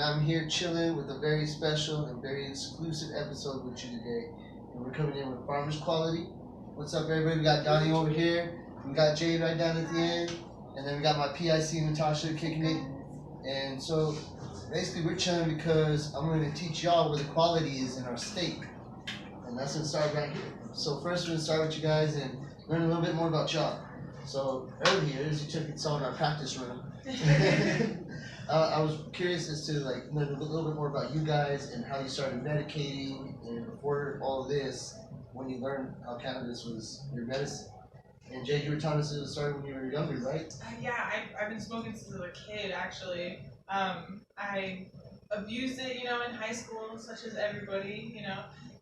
I'm here chilling with a very special and very exclusive episode with you today. And we're coming in with Pharmers Quality. What's up, everybody? We got Donnie over here. We got Jade right down at the end. And then we got my PIC, Natasha, kicking it. And so, basically, we're chilling because I'm going to teach y'all where the quality is in our state. And that's going to start right here. So first, we're going to start with you guys and learn a little bit more about y'all. So earlier, as you took it saw in our practice room, I was curious as to learn a little bit more about you guys and how you started medicating, and before all of this, when you learned how cannabis was your medicine. And Jade, you were telling us it started when you were younger, right? Yeah, I've been smoking since I was a kid, actually. I abused it, in high school, such as everybody,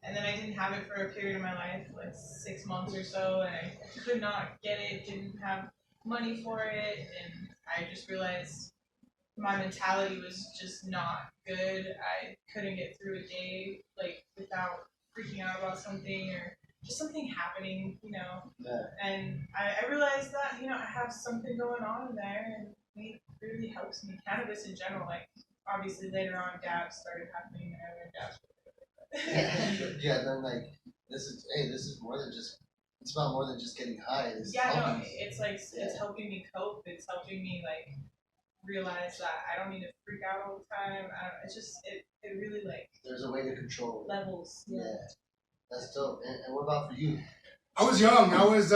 and then I didn't have it for a period of my life, like 6 months or so, and I could not get it, didn't have money for it, and I just realized my mentality was just not good. I couldn't get through a day, without freaking out about something or just something happening, Yeah. And I realized that, I have something going on in there, and it really helps me. Cannabis in general, obviously later on dabs started happening, and I learned dabs. Yeah, then this is more than just, it's about more than just getting high. It's It's helping me cope. It's helping me realize that I don't need to freak out all the time. It really there's a way to control it. Levels. Yeah. That's dope. And what about for you? I was young. I was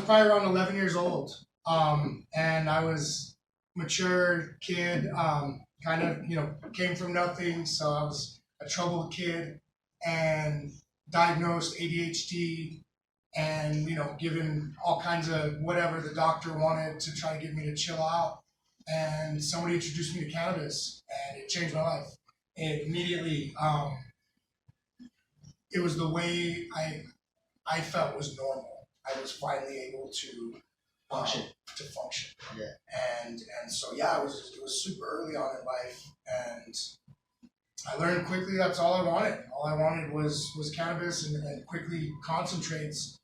probably around 11 years old. And I was mature kid, kind of, came from nothing. So I was a troubled kid and diagnosed ADHD and, given all kinds of whatever the doctor wanted to try to get me to chill out. And somebody introduced me to cannabis and it changed my life. It immediately, it was the way I felt was normal. I was finally able to function. Yeah. And so yeah, it was super early on in life, and I learned quickly that's all I wanted. All I wanted was cannabis, and quickly concentrates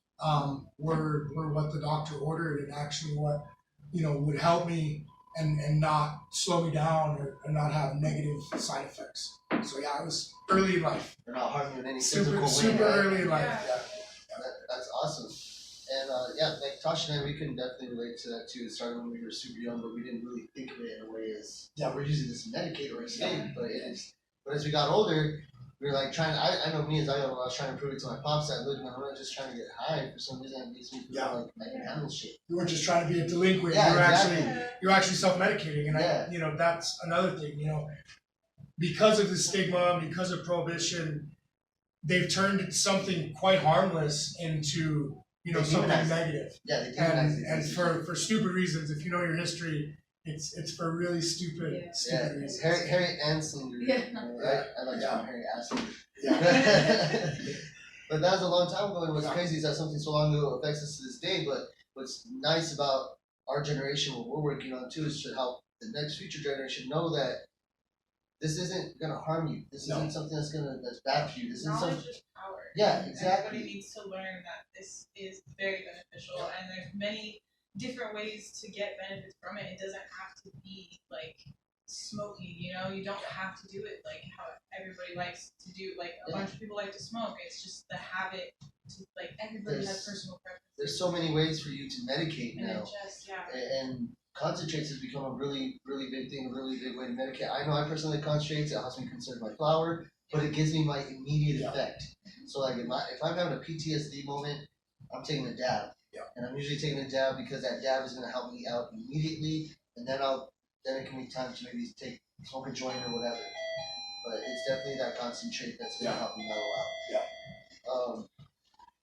were what the doctor ordered, and actually what would help me and not slow me down or not have negative side effects. So yeah, I was early in life. They're not harming you in any physical way. Super early in life. Yeah. That's awesome. And Tasha and I, we can definitely relate to that too. It started when we were super young, but we didn't really think of it in a way as we're using this to medicate or escape. But it is. But as we got older, we were trying. I know me as I was trying to prove it to my pops that look, man, I'm not just trying to get high. For some reason, it makes me feel like I can handle shit. You weren't just trying to be a delinquent. Yeah, You're actually self-medicating, and that's another thing. Because of the stigma, because of prohibition, they've turned something quite harmless into something negative. Yeah, they demonize it. And for stupid reasons. If you know your history, it's for really stupid reasons. Harry Anslinger. Yeah. Right? I like Harry Anslinger. Yeah. But that was a long time ago, and what's crazy is that something so long ago affects us to this day. But what's nice about our generation, what we're working on too, is to help the next future generation know that this isn't gonna harm you. This isn't something that's bad for you. This isn't Knowledge is power. Yeah, exactly. Everybody needs to learn that this is very beneficial, and there's many different ways to get benefits from it. It doesn't have to be smoking. You don't have to do it how everybody likes to do. A bunch of people like to smoke. It's just the habit. Everybody has personal preferences. There's so many ways for you to medicate now. And And concentrates has become a really, really big thing, a really big way to medicate. I know I personally concentrates, it helps me conserve my flower, but it gives me my immediate effect. So if I'm having a PTSD moment, I'm taking a dab. Yeah. And I'm usually taking a dab because that dab is gonna help me out immediately, and then it can be time to maybe smoke a joint or whatever. But it's definitely that concentrate that's gonna help me mellow out. Yeah.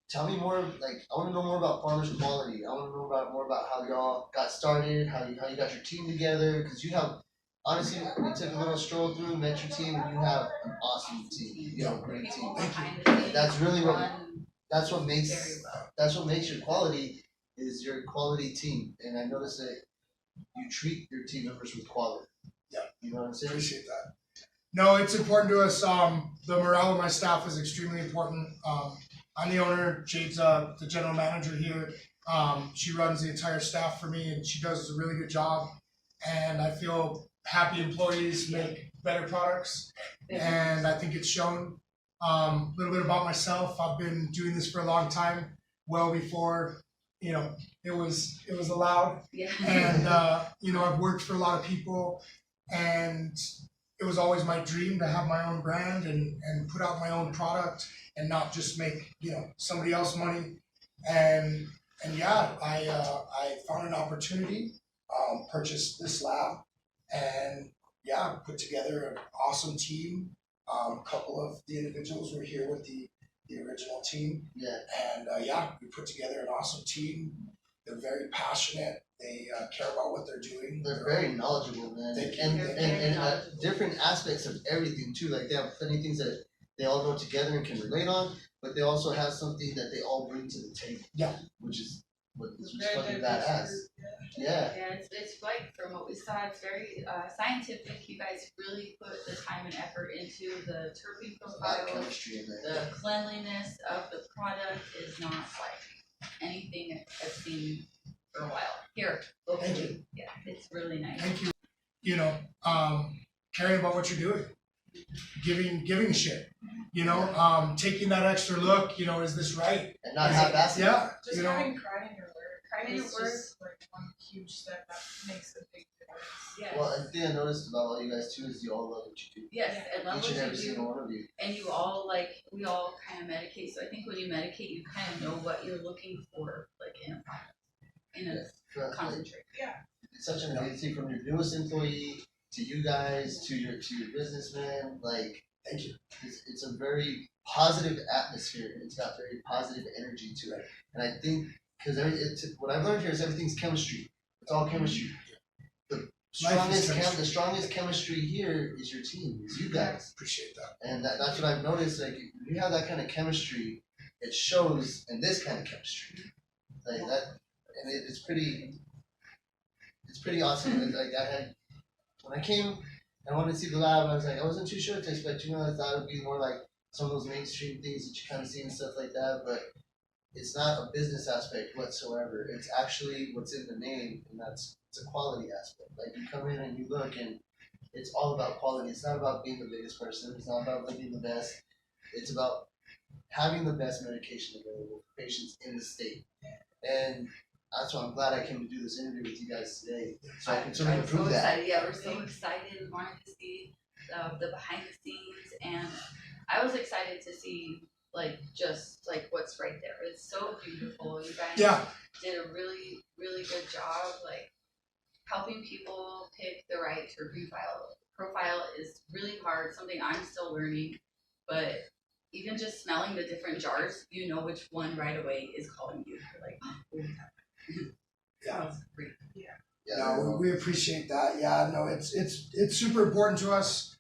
Tell me more, I want to know more about Pharmers Quality. I want to know more about how y'all got started, how you got your team together, because you have, honestly, we took a little stroll through, met your team, and you have an awesome team. You have a great team. Thank you. That's really that's what makes your quality, is your quality team. And I noticed that you treat your team members with quality. Yeah. You know what I'm saying? Appreciate that. No, it's important to us. The morale of my staff is extremely important. I'm the owner. Jade's the general manager here. She runs the entire staff for me, and she does a really good job. And I feel happy employees make better products, and I think it's shown. A little bit about myself. I've been doing this for a long time, well before it was allowed. Yeah. And I've worked for a lot of people, and it was always my dream to have my own brand and put out my own product and not just make somebody else money. And yeah, I found an opportunity, purchased this lab, and yeah, put together an awesome team. A couple of the individuals were here with the original team. Yeah. And yeah, we put together an awesome team. They're very passionate. They care about what they're doing. They're very knowledgeable, man. And different aspects of everything too. Like they have plenty of things that they all know together and can relate on, but they also have something that they all bring to the table. Yeah. Which is Very fucking diverse badass. group, Yeah. Yeah, it's like from what we saw, it's very scientific. You guys really put the time and effort into the terpene There's a lot of profile. chemistry in there. The cleanliness of the product is not like anything I've seen for a while. Here, Thank locally. you. Yeah, it's really nice. Thank you. Caring about what you're doing, giving a shit. Taking that extra look. Is this right? And not half-assed. Yeah. Just having pride in your work. Pride in is your work. just like one huge step that makes a big difference. Yes. Well, and the thing I noticed about all you guys too is you all love what you do. Yes, and love Each and what every you single do. one of you. And you all we all kind of medicate. So I think when you medicate, you kind of know what you're looking for, like in a product, in a concentrate. It's such an amazing from your newest employee to you guys to your businessman. Like, thank you. It's a very positive atmosphere. It's got very positive energy to it, and I think because what I've learned here is everything's chemistry. It's all chemistry. The strongest chemistry here is your team. Is you guys. Appreciate that. And that's what I've noticed. Like, if you have that kind of chemistry, it shows in this kind of chemistry. Like that, and it's pretty awesome. And like when I came and I wanted to see the lab, I was like, I wasn't too sure what to expect. I thought it would be more like some of those mainstream things that you kind of see and stuff like that. But it's not a business aspect whatsoever. It's actually what's in the name, and it's a quality aspect. Like you come in and you look, and it's all about quality. It's not about being the biggest person. It's not about looking the best. It's about having the best medication available for patients in the state. And that's why I'm glad I came to do this interview with you guys today, so I can sort of prove that. Excited. Yeah, we're so excited. We wanted to see the behind the scenes, and I was excited to see just what's right there. It's so beautiful. You guys did a really, really good job, helping people pick the right terpene profile is really hard. Something I'm still learning, but even just smelling the different jars, you know which one right away is calling you. You're like, oh, Yeah. great. No, we appreciate that. Yeah, no, it's super important to us.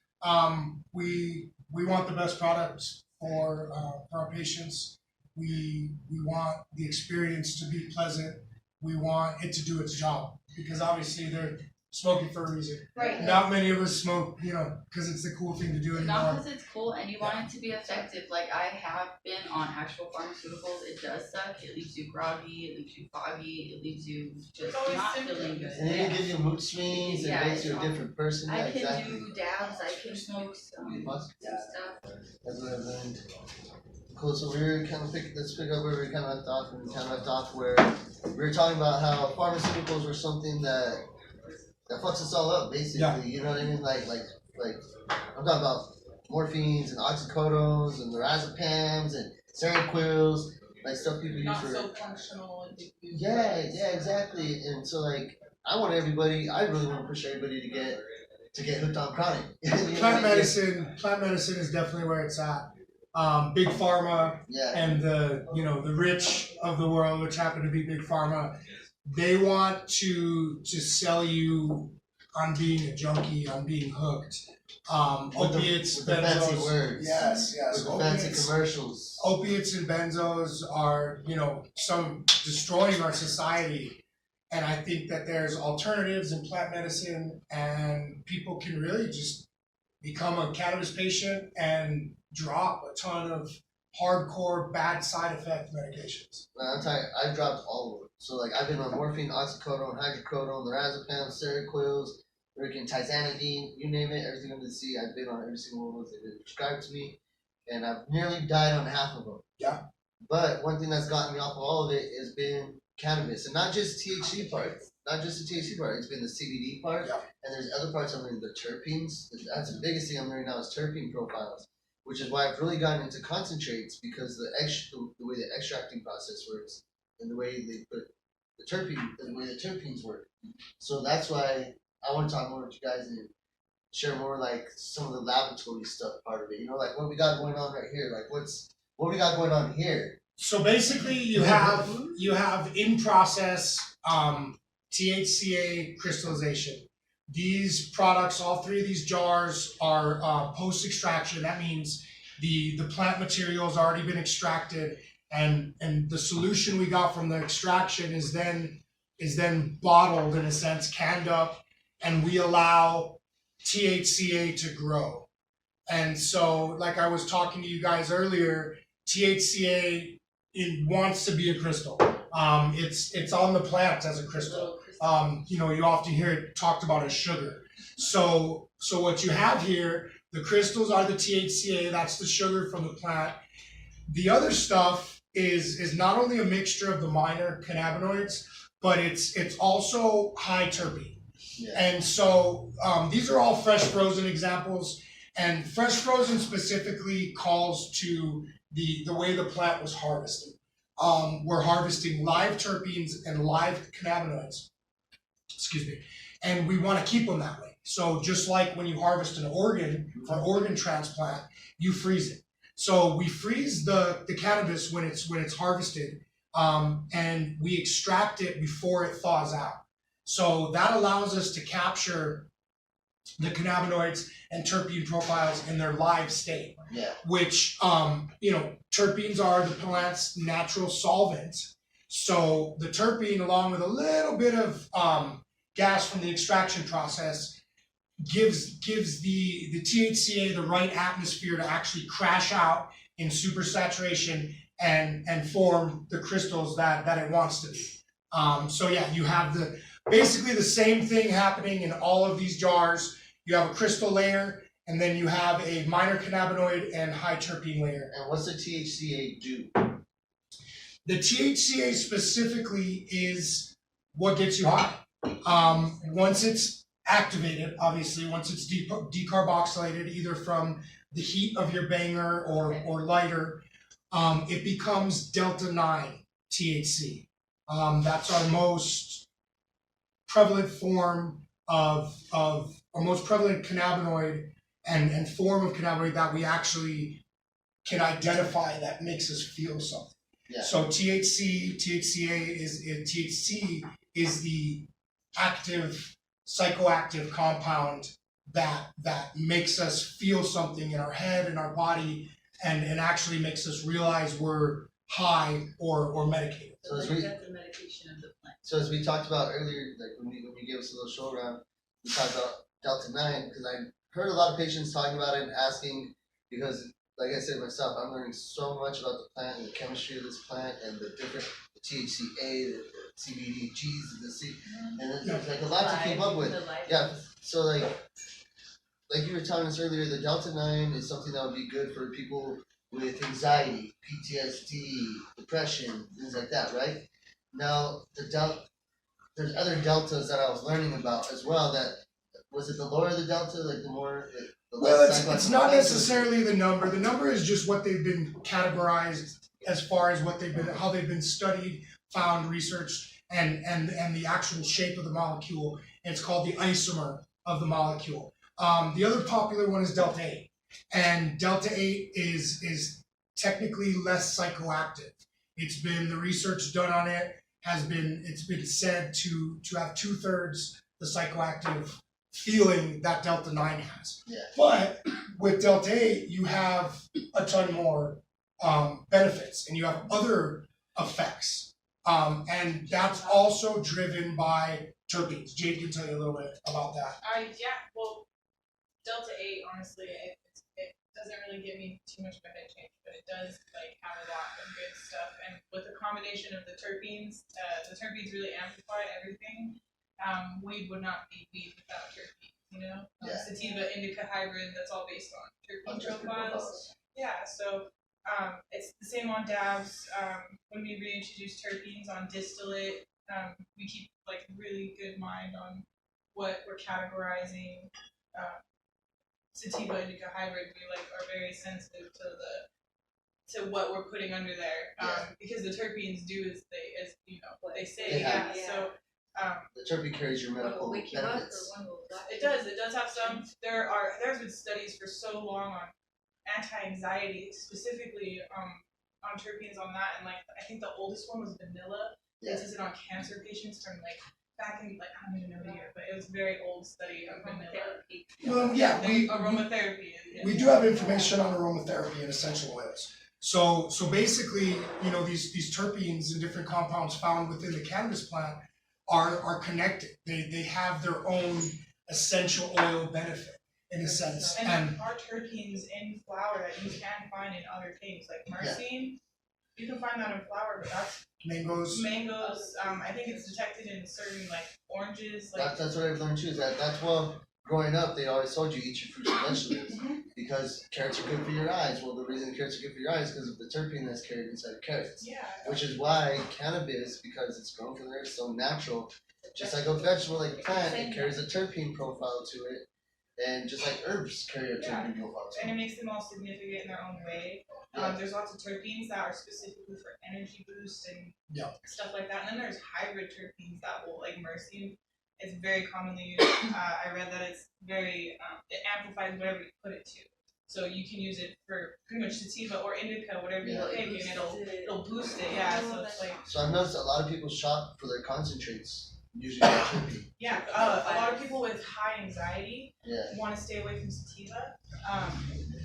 We want the best products for our patients. We want the experience to be pleasant. We want it to do its job because obviously they're smoking for a reason. Right. Not many of us smoke, because it's the cool thing to do anymore. Not because it's cool and you want it to be effective. Like I have been on actual pharmaceuticals. It does suck. It leaves you groggy. It leaves you foggy. It leaves you just always not symptoms. feeling good. And it gives you mood swings. Yeah, It makes you a it's different person. I Yeah, can exactly. do dabs. I can smoke some Yeah. stuff. That's what I've learned. Cool. So we're let's pick up where we kind of left off. And we kind of left off where we were talking about how pharmaceuticals were something that fucks us all up, basically. Yeah. You know what I mean? Like I'm talking about morphines and oxycodones and lorazepams and Seroquels, like stuff people use Not for. so functional and diffuse. Yeah, exactly. And so I really want to push everybody to get hooked on chronic. You know what I mean? Plant medicine is definitely where it's at. Big pharma and the rich of the world, which happen to be big pharma, they want to sell you on being a junkie, on being hooked. Opiates, with the benzos. fancy words. Yes. With the fancy commercials. Opiates and benzos are, some destroying our society. And I think that there's alternatives in plant medicine, and people can really just become a cannabis patient and drop a ton of hardcore bad side effect medications. Man, I'm telling you, I've dropped all of them. So I've been on morphine, oxycodone, hydrocodone, lorazepam, Seroquels, freaking tizanidine, you name it, everything under the sea. I've been on every single one of those. They've been prescribed to me, and I've nearly died on half of them. Yeah. But one thing that's gotten me off of all of it has been cannabis, and not just THC part, not just the THC part. It's been the CBD part, Yeah. and there's other parts I'm learning, the terpenes. That's the biggest thing I'm learning now is terpene profiles, which is why I've really gotten into concentrates because the way the extracting process works and the way they put the terpene, the way the terpenes work. So that's why I want to talk more with you guys and share more like some of the laboratory stuff part of it. You know, like what we got going on right here. Like what we got going on here. So basically, you have in process THCA crystallization. These products, all three of these jars, are post extraction. That means the plant material has already been extracted, and the solution we got from the extraction is then bottled in a sense, canned up, and we allow THCA to grow. And so, like I was talking to you guys earlier, THCA wants to be a crystal. It's on the plant as a crystal. You often hear it talked about as sugar. So what you have here, the crystals are the THCA. That's the sugar from the plant. The other stuff is not only a mixture of the minor cannabinoids, but it's also high terpene. Yeah. And so these are all fresh frozen examples. And fresh frozen specifically calls to the way the plant was harvested. We're harvesting live terpenes and live cannabinoids. Excuse me. And we want to keep them that way. So just like when you harvest an organ for organ transplant, you freeze it. So we freeze the cannabis when it's harvested, and we extract it before it thaws out. So that allows us to capture the cannabinoids and terpene profiles in their live state. Yeah. Which terpenes are the plant's natural solvent. So the terpene, along with a little bit of gas from the extraction process, gives the THCA the right atmosphere to actually crash out in supersaturation and form the crystals that it wants to be. So yeah, you have basically the same thing happening in all of these jars. You have a crystal layer, and then you have a minor cannabinoid and high terpene layer. And what's the THCA do? The THCA specifically is what gets you high. Once it's activated, obviously, once it's decarboxylated, either from the heat of your banger or lighter, it becomes Delta 9 THC. That's our most prevalent form our most prevalent cannabinoid and form of cannabinoid that we actually can identify that makes us feel something. Yeah. So THC is the active psychoactive compound that makes us feel something in our head and our body and actually makes us realize we're high or medicated. So that's the medication of the plant. So as we talked about earlier, like when you gave us a little show around, we talked about Delta 9 because I heard a lot of patients talking about it and asking because, like I said myself, I'm learning so much about the plant and the chemistry of this plant and the different the THCA, the CBDGs, the C, and there's like a lot to keep up with. Yeah. So like you were telling us earlier, the Delta 9 is something that would be good for people with anxiety, PTSD, depression, things like that, right? Now there's other deltas that I was learning about as well. That was it the lower the delta, like the more. Well, it's not necessarily the number. The number is just what they've been categorized as far as how they've been studied, found, researched, and the actual shape of the molecule. And it's called the isomer of the molecule. The other popular one is Delta 8, and Delta 8 is technically less psychoactive. The research done on it it's been said to have 2/3 the psychoactive feeling that Delta 9 has. Yeah. But with Delta 8, you have a ton more benefits, and you have other effects. And that's also driven by terpenes. Jade can tell you a little bit about that. Yeah, well, Delta 8, honestly, it doesn't really give me too much of a head change, but it does like have a lot of good stuff. And with the combination of the terpenes really amplify everything. weed would not be weed without terpene. You know, Yeah. sativa indica hybrid. That's all based on terpene profiles. Yeah, so it's the same on dabs. When we reintroduce terpenes on distillate, we keep like really good mind on what we're categorizing. Sativa indica hybrid, we like are very sensitive to what we're putting under there, because the terpenes do as they say. Yeah. So the terpene carries your medical benefits. It does. It does have some. There's been studies for so long on anti-anxiety, specifically on terpenes on that, and like I think the oldest one was vanilla. They tested on cancer patients from like back in like I don't even know the year, but it was a very old study of vanilla. Well, yeah, aromatherapy. We do have information on aromatherapy and essential oils. So basically, you know, these terpenes and different compounds found within the cannabis plant are connected. They have their own essential oil benefit in a sense. And there are terpenes in flower that you can find in other things, like myrcene. You can find that in flower, but that's mangoes. I think it's detected in certain like oranges. Like That's what I've learned too. That's well, growing up, they always told you eat your fruits and vegetables because carrots are good for your eyes. Well, the reason carrots are good for your eyes is because of the terpene that's carried inside of carrots. Yeah. Which is why cannabis, because it's grown from there, it's so natural. Just like a vegetable, like a plant, it carries a terpene profile to it. And just like herbs carry a terpene profile to it. And it makes them all significant in their own way. There's lots of terpenes that are specifically for energy boost and stuff like that. And then there's hybrid terpenes that will, like myrcene, it's very commonly used. I read that it's very, it amplifies whatever you put it to. So you can use it for pretty much sativa or indica, whatever you pick, and it'll boost it. Yeah, so it's like. So I've noticed a lot of people shop for their concentrates, usually terpene. Yeah, a lot of people with high anxiety want to stay away from sativa.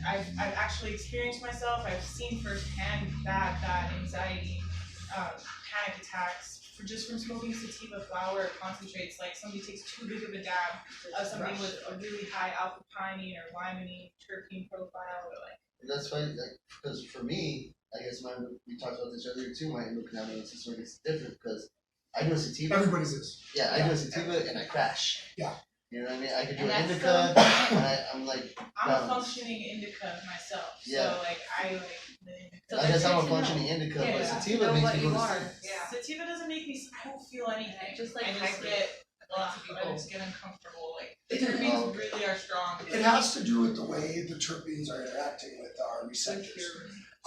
I've actually experienced myself. I've seen firsthand that anxiety, panic attacks, from smoking sativa flower concentrates. Like somebody takes too big of a dab of something with a really high alpha pinene or limonene terpene profile, or like. And that's why, like, because for me, I guess we talked about this earlier too. My endocannabinoid system is different because I do a sativa. Everybody's is. Yeah, I do a sativa and I crash. Yeah. You know what I mean? I could do an indica, and I'm like. I'm a functioning indica myself. Yeah. So like I like the indica. I guess I'm a functioning indica, but sativa makes me go to sleep. Yeah. Sativa doesn't make me. I don't feel anything. Just like I just get uncomfortable. Like the terpenes really are strong. It has to do with the way the terpenes are interacting with our receptors.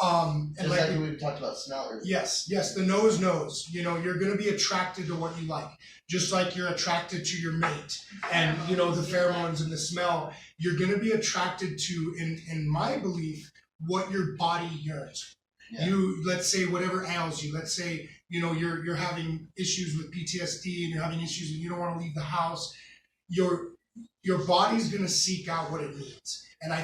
And just like we talked about smell earlier. Yes, the nose knows. You know, you're going to be attracted to what you like, just like you're attracted to your mate, and you know the pheromones and the smell. You're going to be attracted to, in my belief, what your body yearns. Yeah. Let's say whatever ails you. Let's say you're having issues with PTSD and you're having issues and you don't want to leave the house. Your body's going to seek out what it needs. And I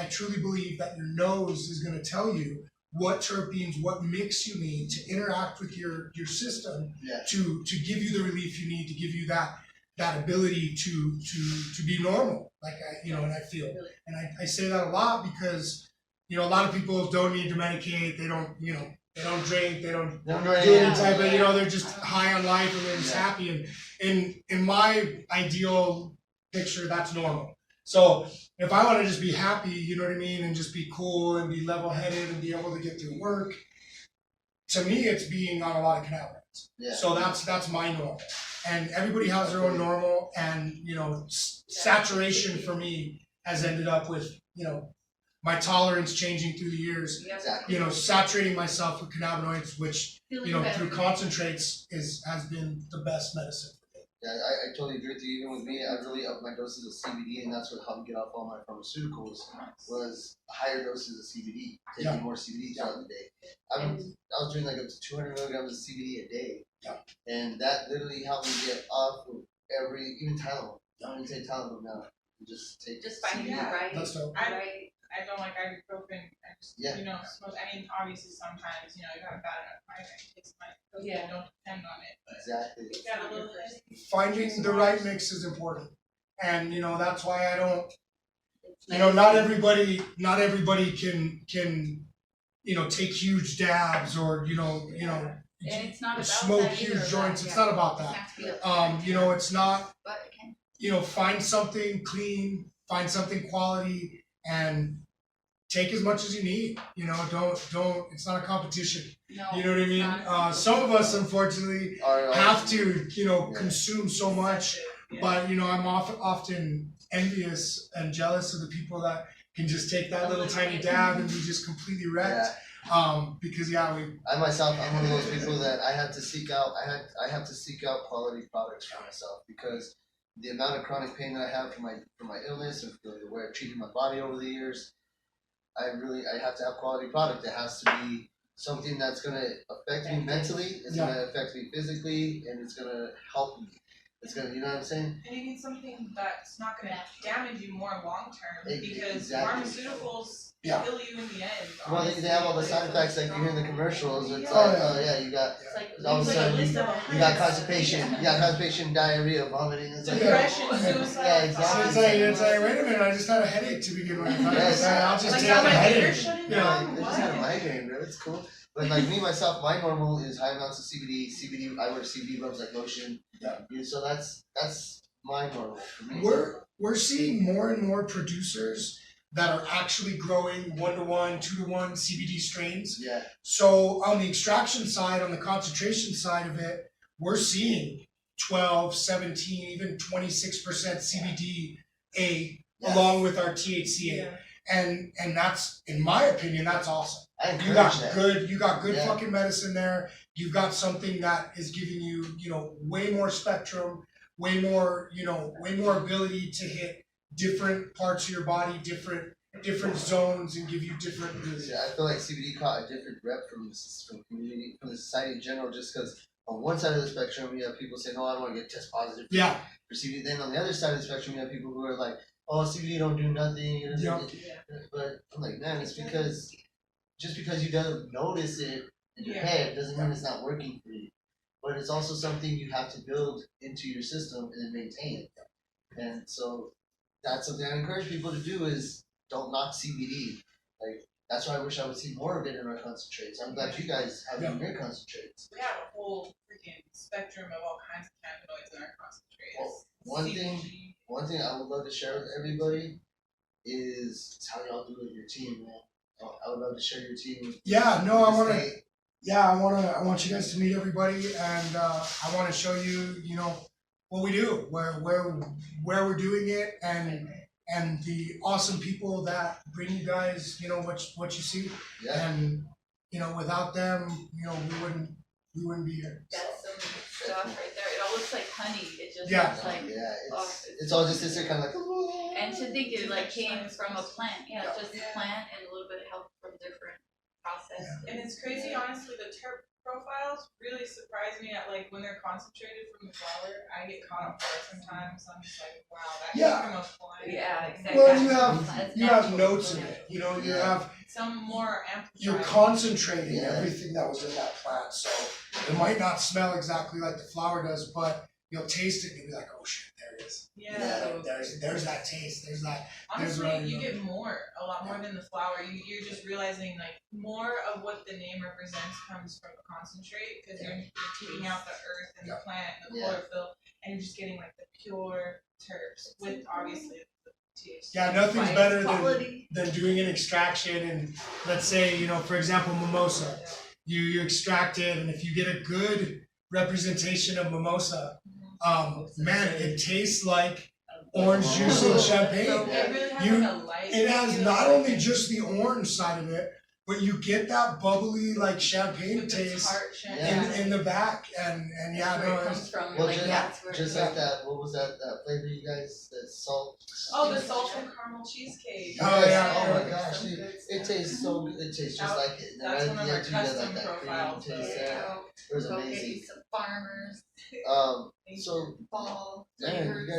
truly believe that your nose is going to tell you what terpenes, what mix you need to interact with your system to give you the relief you need, to give you that ability to be normal. Like and I feel, and I say that a lot because a lot of people don't need to medicate. They don't they don't drink. They don't do any type of they're just high on life and they're just happy. And in my ideal picture, that's normal. So if I want to just be happy, you know what I mean, and just be cool and be level-headed and be able to get through work, to me it's being on a lot of cannabinoids. Yeah. So that's my normal. And everybody has their own normal, and saturation for me has ended up with my tolerance changing through the years. Exactly. Saturating myself with cannabinoids, which through concentrates has been the best medicine. Yeah, I totally agree with you. Even with me, I really upped my doses of CBD, and that's what helped me get off all my pharmaceuticals was higher doses of CBD, taking more CBD throughout the day. I was doing like up to 200 milligrams of CBD a day, and that literally helped me get off of even Tylenol. I don't even take Tylenol now. Just finding the right. I don't like ibuprofen. I just smoke. I mean, obviously sometimes you got a bad enough migraine, take some ibuprofen. Don't depend on it. But exactly. You got a little finding the right mix is important, and that's why I don't. Not everybody can take huge dabs or And it's not about smoke that huge either, joints. yeah. It's not about It that. has to be a You know, it's not. but it can. You know, find something clean, find something quality, and take as much as you need. You know, don't. It's not a competition. No, You know what I it's mean? not. Some of us, unfortunately, have to, you know, Yeah. consume so much. Yeah. But you know, I'm often envious and jealous of the people that can just take that little tiny dab and be just completely wrecked. Because I myself, I'm one of those people that I have to seek out. I have to seek out quality products for myself because the amount of chronic pain that I have from my illness and the way I've treated my body over the years, I have to have quality product. It has to be something that's gonna affect me mentally. It's gonna affect me physically, and it's gonna help me. It's gonna, you know what I'm saying? And you need something that's not going to damage you more long term because Exactly. pharmaceuticals Yeah. kill you in the end. Well, they have all the side effects like you hear in the commercials. It's Yeah. like, Oh, oh yeah, you got It's like all of a It's like a sudden list of you got 100. constipation, you got constipation, diarrhea, vomiting. It's like, Depression, yeah, suicide. exactly. it's like, wait a minute, I just had a headache to begin with. Yes. I'll just Like take how a my headache. ears shutting Yeah. down? I just had a migraine, bro. It's cool. But like me myself, my normal is high amounts of CBD. I wear CBD rubs like lotion. Yeah. So that's my normal for me. We're seeing more and more producers that are actually growing 1-to-1, 2-to-1 CBD strains. Yeah. So on the extraction side, on the concentration side of it, we're seeing 12, 17, even 26% CBDA Yeah. along with our THCA. Yeah. And that's, in my opinion, that's awesome. I You encourage that. got good Yeah. fucking medicine there. You've got something that is giving you, you know, way more spectrum, way more ability to hit different parts of your body, different zones, and give you different. Yeah, I feel like CBD caught a different rep from community, from the society in general, just because on one side of the spectrum you have people saying, "No, I don't want to get test positive Yeah. for CBD." Then on the other side of the spectrum you have people who are like, "Oh, CBD don't do nothing." Yeah. But I'm like, man, it's because just because you don't notice it in your Yeah. head doesn't mean it's not working for you. But it's also something you have to build into your system and then maintain it. And so that's something I encourage people to do is don't knock CBD. Like that's why I wish I would see more of it in our concentrates. I'm glad you guys have it in your concentrates. We have a whole freaking spectrum of all kinds of cannabinoids in our concentrates. Well, one thing I would love to share with everybody is how y'all do it with your team, man. I would love to share your team. Yeah. No, I want to. State. Yeah, I want you guys to meet everybody, and I want to show you, you know, what we do, where we're doing it, and the awesome people that bring you guys, you know, what you see, Yeah. and you know, without them, you know, we wouldn't be here. So. That's some stuff right there. It all looks like honey. It just Yeah. looks like. Yeah, oh, it's all just this kind of like. And to think it like came from a plant. Yeah, Yeah. just a plant and a little bit of help from different process. Yeah. And it's crazy, honestly, the terp profiles really surprise me at like when they're concentrated from the flower. I get caught off guard sometimes. I'm just like, wow, that Yeah. came from a plant. Yeah, exactly. Well, That's you have natural. notes in it. You know, you Yeah. have Some more amplified. you're concentrating Yeah. everything that was in that plant, so it might not smell exactly like the flower does, but you'll taste it and you'll be like, oh shit, there it is. Yeah. There's that taste. There's that. Honestly, There's you what I get a lot more than the flower. You're just realizing like more of what the name represents comes from the concentrate because you're taking out the earth and the plant and the Yeah. chlorophyll, and you're just getting like the pure terps with obviously the THC. Yeah, nothing's By better quality. than doing an extraction, and let's say, you know, for example, mimosa. You extract it, and if you get a good representation of mimosa, man, it tastes like orange juice and champagne. So it really has You- like a light. It has feel, not like, only just the orange side of it, but you get that bubbly like champagne with the taste tart Yeah. in the back, and yeah, That's where no, it it's, comes from. Well, like just- that's where Just like that. What was that flavor you guys? That salt. Oh, the salted caramel cheesecake. Oh, yeah. Oh my There's gosh, some dude, good it stuff. tastes so good. It tastes just That- like it. And that's right one at of the our end, you get custom that cream profiles, taste though. there. It was Go get amazing. you some farmers. So Fall. man, you flavors.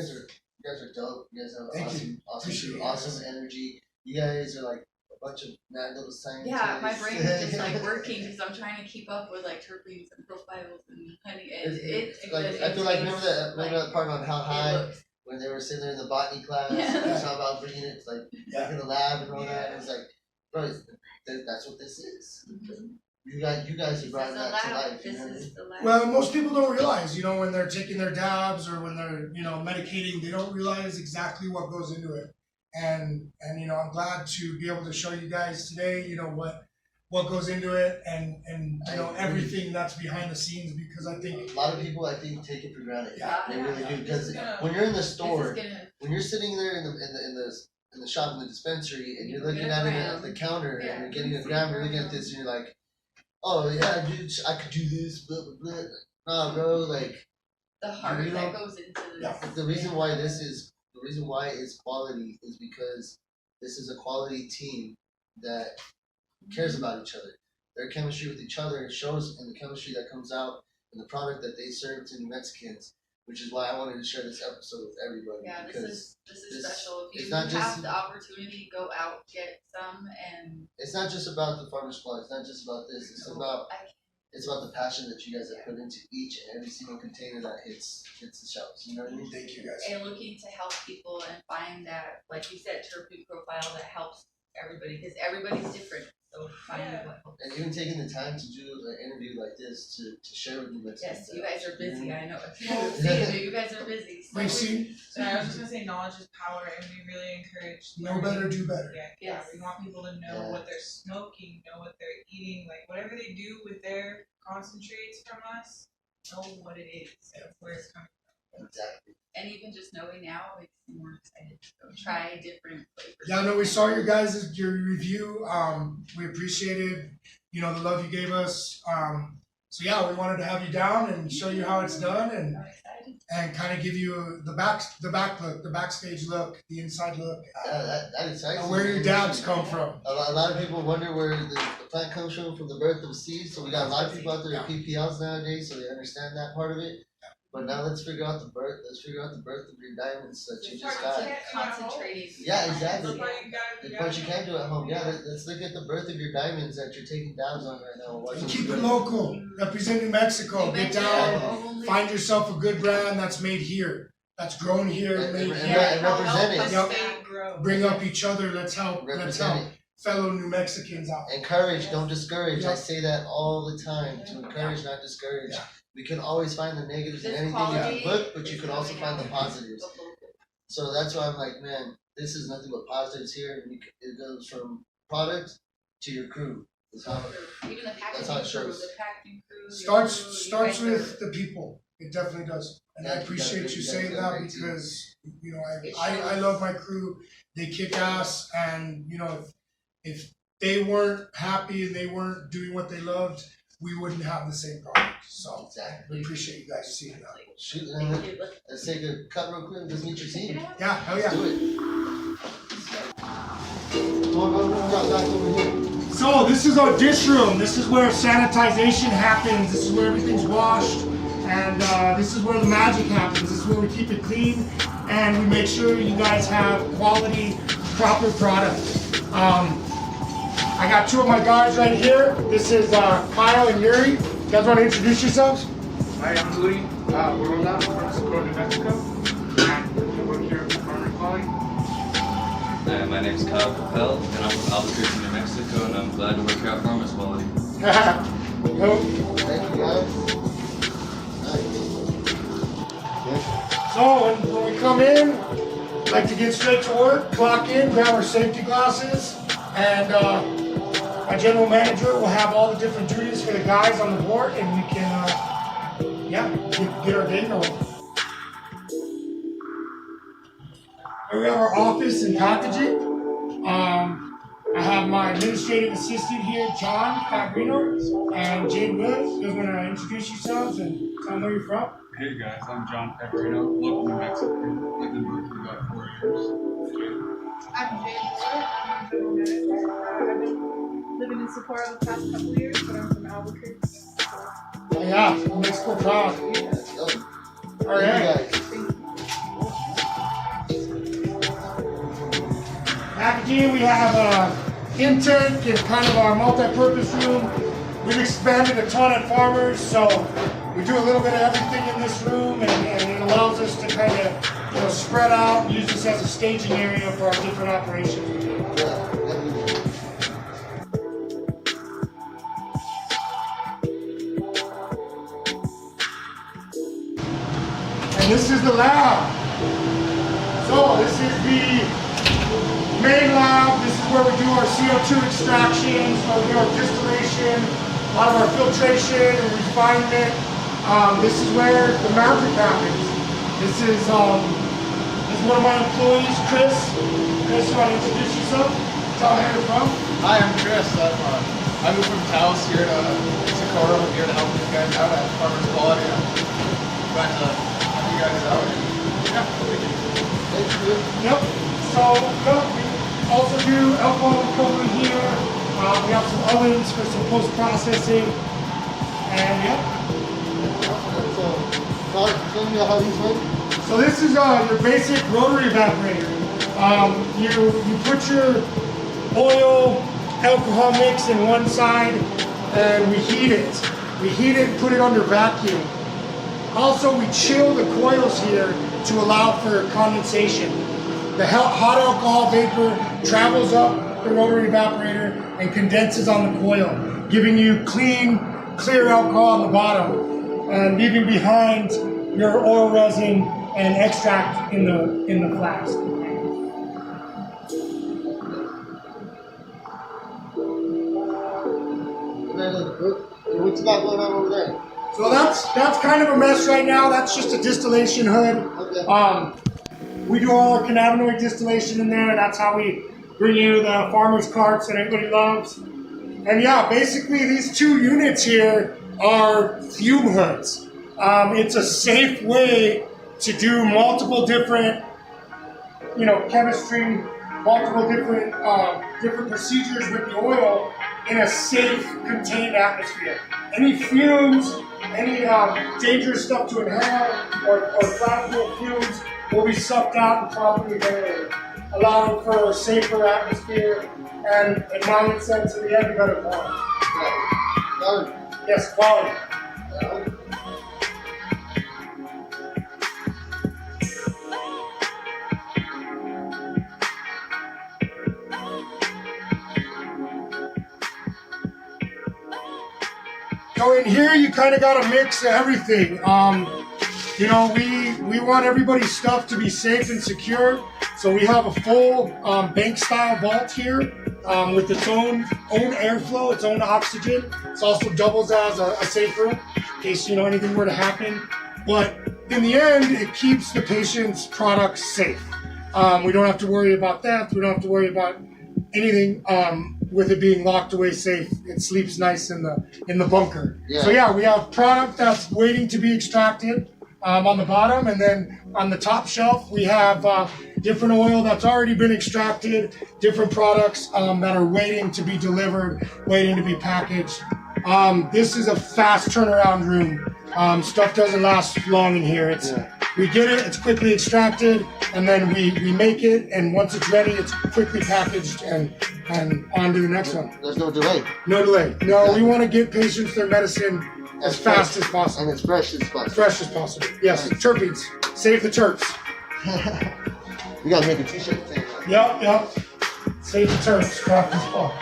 guys are dope. You guys have Thank Appreciate it. awesome energy. You guys are like a bunch of mad little scientists. Yeah, my brain is just like working because I'm trying to keep up with like terpenes and profiles and honey. And It's like I feel like remember that part on how it high looks. when they were sitting there in the botany class, Yeah. and talking about bringing it like Yeah. back in the lab and all that. Yeah. It was like, bro, that's what this is. Mhm. You guys have brought that to life. This is the lab. Well, most people don't realize, you know, when they're taking their dabs or when they're, you know, medicating, they don't realize exactly what goes into it. And you know, I'm glad to be able to show you guys today, you know, what goes into it and you know, everything that's behind the scenes, because I think a lot of people, I think, take it for granted. Yeah. They really do, because when you're in the store, when you're sitting there in the shop, in the dispensary, and you're looking at it at the counter, and you're getting a gram, you're looking at this, and you're like, oh yeah, dude, I could do this, blah blah blah. Nah, bro, like the heart that goes into this. the reason why it's quality is because this is a quality team that cares about each other. Their chemistry with each other shows in the chemistry that comes out in the product that they serve to New Mexicans, which is why I wanted to share this episode with everybody. Yeah, because this is special. If you not have just, the opportunity, go out, get some, and it's not just about the Pharmers Quality. It's not just about this. It's about the passion that you guys have put into each and every single container that hits the shelves. You know what I mean? thank you guys. and looking to help people and find that, like you said, terpene profile that helps everybody, because everybody's different. So find what helps. And even taking the time to do an interview like this to share with you. Yes, you guys are busy. I know. Yeah. You guys are busy. So So I was just gonna say, knowledge is power, and we really encourage. Know better, do better. Yeah, Yes. we want people to know what they're smoking, know what they're eating, like whatever they do with their concentrates from us, know what it is and where it's coming from. Exactly. And even just knowing now makes me more excited to go try different flavors. Yeah, no, we saw your review. We appreciated, you know, the love you gave us. So yeah, we wanted to have you down and show you how it's done and I'm excited. kind of give you the back look, the backstage look, the inside look, That excites me. where your dabs come from. A lot of people wonder where the plant comes from the birth of seeds. So we got a lot of people out there with PPLs nowadays, so they understand that part of it. But now let's figure out the birth. Let's figure out the birth of your diamonds that you just got. Concentrating. Yeah, exactly. The The part you can't do at home. Yeah, let's look at the birth of your diamonds that you're taking dabs on right now. And keep it local. Represent New Mexico. Get down. Find yourself a good brand that's made here. That's grown here, made here. And represent it. Yep. Bring up each other. Let's help. Fellow New Mexicans out. Encourage, don't discourage. Yep. I say that all the time. To encourage, not discourage. Yeah. We can always find the negatives in anything you look, but you can also find the positives. So that's why I'm like, man, this is nothing but positives here. It goes from product to your crew. Even the packaging crew, the packaging crew. Starts with the people. It definitely does. And I appreciate you saying that because, you know, I love my crew. They kick ass, and you know, if they weren't happy and they weren't doing what they loved, we wouldn't have the same product. So we appreciate you guys seeing that. Shoot, let's take a cut real quick and just meet your team. Yeah, hell yeah. Do it. Go back over here. So this is our dish room. This is where sanitization happens. This is where everything's washed. And this is where the magic happens. This is where we keep it clean and we make sure you guys have quality, proper product. I got two of my guys right here. This is Kyle and Yuri. You guys want to introduce yourselves? Hi, I'm Donnie. We're on that Pharmaceutical, New Mexico, and we work here at Pharmers Quality. Hi, my name is Kyle Capel, and I'm from Albuquerque, New Mexico, and I'm glad to work here at Pharmers Quality. Thank you guys. Nice. So when we come in, we like to get straight to work, clock in, grab our safety glasses, and our general manager will have all the different duties for the guys on the board, and we can, get our day going. Here we have our office and packaging. I have my administrative assistant here, John Fabrino, and Jade Woods. You guys want to introduce yourselves and tell them where you're from? Hey guys, I'm John Pecorino, local New Mexican. Lived in Berkeley for about 4 years. I'm Jade. I'm general manager. I've been living in Socorro the past couple of years, but I'm from Albuquerque. Oh, yeah, New Mexico proud. Let's go. All right. Thank you guys. Packaging, we have intake and kind of our multi-purpose room. We've expanded a ton at Pharmers, so we do a little bit of everything in this room, and it allows us to kind of spread out and use this as a staging area for our different operations. this is the lab. So this is the main lab. This is where we do our CO2 extractions, where we do our distillation, a lot of our filtration and refinement. This is where the magic happens. This is one of my employees, Chris. Chris, you want to introduce yourself? Tell me where you're from. Hi, I'm Chris. I moved from Taos here to Socorro. I'm here to help you guys out at Pharmers Quality. I'm glad to have you guys out. Yeah, thank you. Yep. So we also do alcohol recovery here. We have some ovens for some post-processing. And yep. So, tell me how these work. So this is your basic rotary evaporator. You put your oil, alcohol mix in one side, and we heat it. We heat it, put it under vacuum. Also, we chill the coils here to allow for condensation. The hot alcohol vapor travels up the rotary evaporator and condenses on the coil, giving you clean, clear alcohol on the bottom, and leaving behind your oil resin and extract in the flask. What you got going on over there? So that's kind of a mess right now. That's just a distillation hood. Okay. We do all our cannabinoid distillation in there. That's how we bring you the farmer's carts that everybody loves. And yeah, basically these two units here are fume hoods. It's a safe way to do multiple different, chemistry, multiple different procedures with the oil in a safe, contained atmosphere. Any fumes, any dangerous stuff to inhale or flammable fumes will be sucked out and properly ventilated, allowing for a safer atmosphere and, in my sense, in the end, a better quality. Quality. Yes, quality. So in here, you kind of got a mix of everything. We want everybody's stuff to be safe and secure. So we have a full bank-style vault here with its own airflow, its own oxygen. It also doubles as a safe room in case anything were to happen. But in the end, it keeps the patient's products safe. We don't have to worry about theft. We don't have to worry about anything with it being locked away safe. It sleeps nice in the bunker. Yeah. So yeah, we have product that's waiting to be extracted on the bottom, and then on the top shelf we have different oil that's already been extracted, different products that are waiting to be delivered, waiting to be packaged. This is a fast turnaround room. Stuff doesn't last long in here. We get it, it's quickly extracted, and then we make it, and once it's ready, it's quickly packaged and on to the next one. There's no delay. No delay. No, we want to get patients their medicine as fast as possible. And as fresh as possible. Fresh as possible. Yes, terpenes. Save the terps. We gotta make a t-shirt saying that. Yep. Save the terps. Craft as well.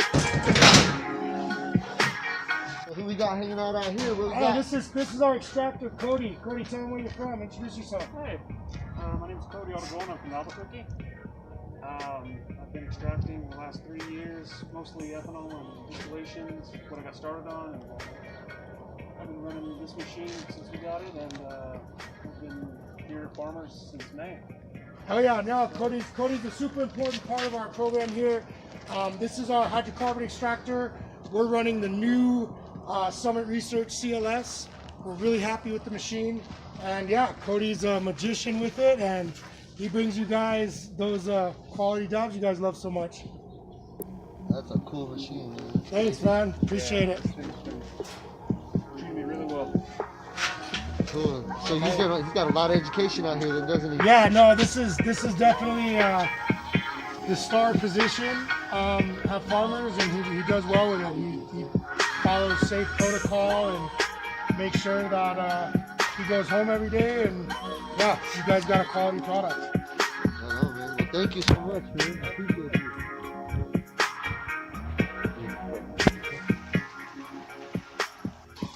So who we got hanging out here? What we Oh, got? this is our extractor, Cody. Cody, tell them where you're from. Introduce yourself. Hey, my name is Cody Autogona. I'm from Albuquerque. I've been extracting the last 3 years, mostly ethanol and distillations, what I got started on. And I've been running this machine since we got it, and I've been here at Pharmers since May. Oh yeah, no, Cody's a super important part of our program here. This is our hydrocarbon extractor. We're running the new Summit Research CLS. We're really happy with the machine. And yeah, Cody's a magician with it, and he brings you guys those quality jobs you guys love so much. That's a cool machine, man. Thanks, man. Appreciate it. Treated me really well. Cool. So he's got a lot of education out here, then, doesn't he? Yeah, no, this is definitely the star position at Pharmers, and he does well with it. He follows safe protocol and makes sure that he goes home every day, and yeah, you guys got a quality product. I know, man. Well, thank you so much, man. I appreciate you.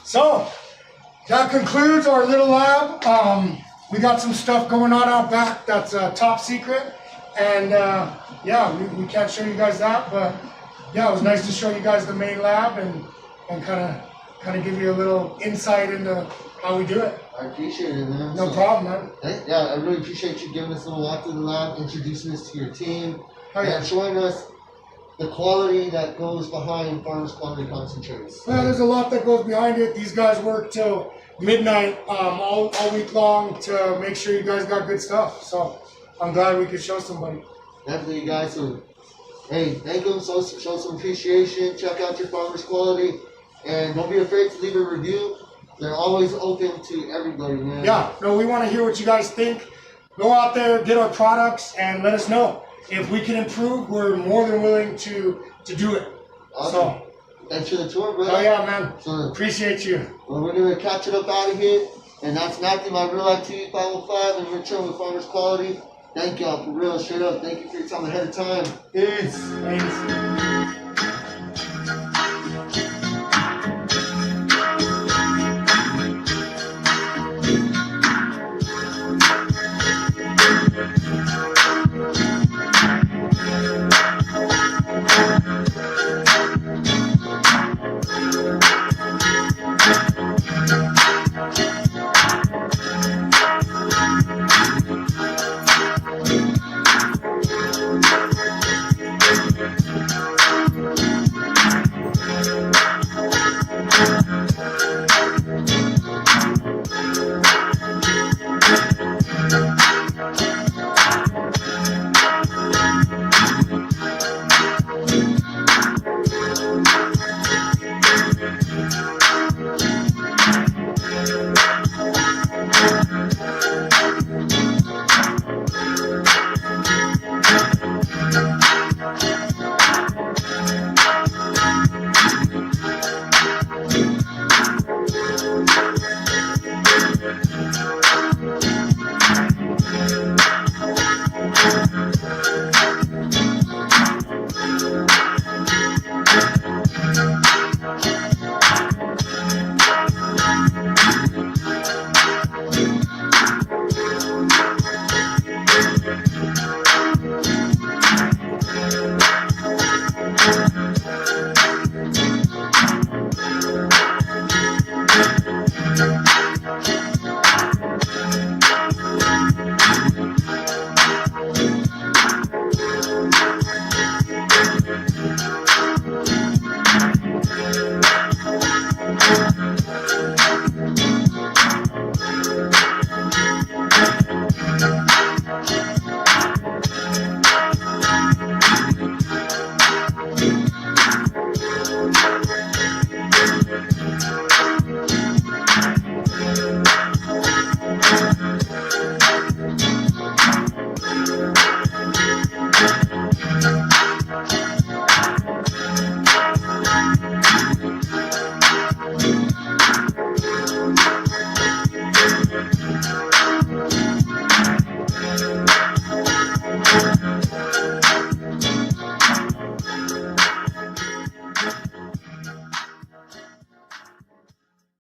So that concludes our little lab. we got some stuff going on out back that's top secret, and yeah, we can't show you guys that, but yeah, it was nice to show you guys the main lab and kind of give you a little insight into how we do it. I appreciate it, man. No problem, man. Yeah, I really appreciate you giving us a little walk through the lab, introducing us to your team, Oh, yeah. and showing us the quality that goes behind Pharmers Quality concentrates. Well, there's a lot that goes behind it. These guys work till midnight all week long to make sure you guys got good stuff. So I'm glad we could show somebody. Definitely, guys. So, hey, thank them. Show some appreciation. Check out your Pharmers Quality, and don't be afraid to leave a review. They're always open to everybody, man. Yeah, no, we want to hear what you guys think. Go out there, get our products, and let us know. If we can improve, we're more than willing to do it. Awesome. So, thanks for the tour, brother. oh yeah, man. So, Appreciate you. well, we're going to catch it up out of here. And that's Matthew, my Real Life TV 505, and we're chilling with Pharmers Quality. Thank y'all, for real, straight up. Thank you for your time ahead of time. Peace. Thanks.